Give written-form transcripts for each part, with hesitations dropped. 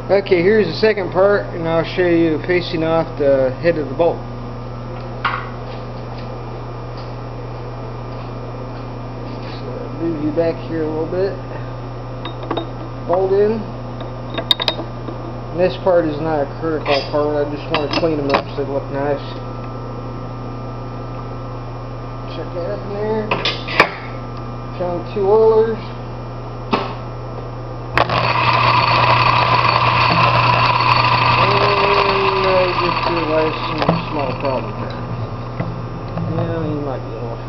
Okay, here's the second part, and I'll show you facing off the head of the bolt. So move you back here a little bit. Bolt in. And this part is not a critical part. I just want to clean them up so they look nice. Check that up in there. Found 2 oilers. Realize some small problem here. Yeah, you might be able to.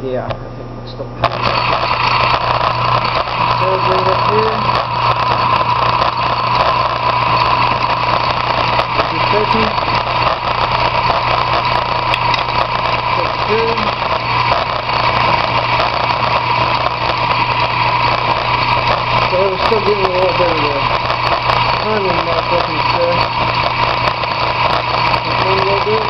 Yeah, I think it's still. So bring it up here. This is second. That's good. So we're still getting a little bit of the timing mark up and stuff. A little bit.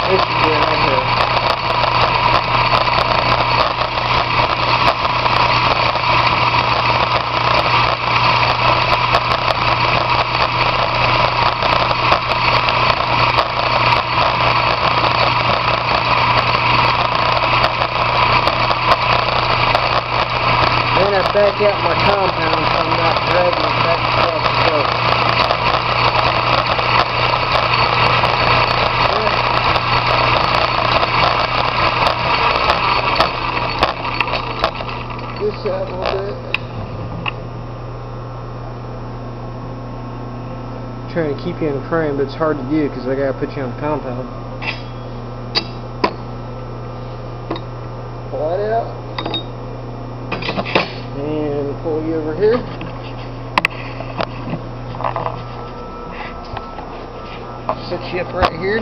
This is good right here. Back out my compound so I'm not dragging it back across the boat. This out a little bit. I'm trying to keep you in frame, but it's hard to do because I gotta put you on the compound. Pull that out. And pull you over here. Set you up right here.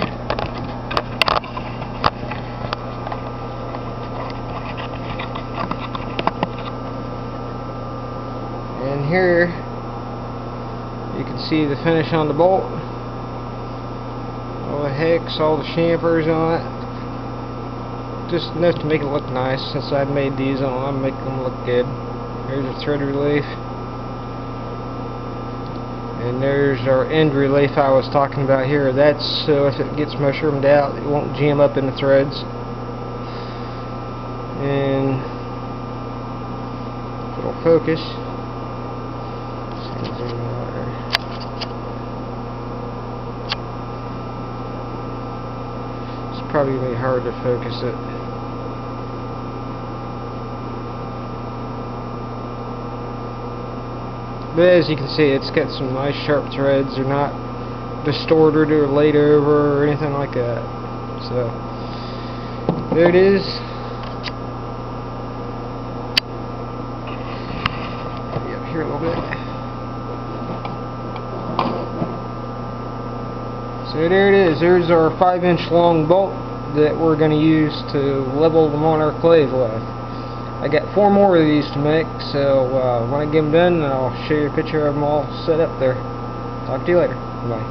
And here you can see the finish on the bolt. All the hex, all the chamfers on it. Just enough to make it look nice. Since I made these, I want to make them look good. There's a thread relief, and there's our end relief I was talking about here. That's so if it gets mushroomed out, it won't jam up in the threads. And if it'll focus, it's probably going to be hard to focus it. But as you can see, it's got some nice sharp threads. They're not distorted or laid over or anything like that. So there it is. Up here a little bit. So there it is. There's our 5-inch long bolt that we're going to use to level the Monarch lathe with. I got 4 more of these to make, so when I get them done, I'll show you a picture of them all set up there. Talk to you later. Bye.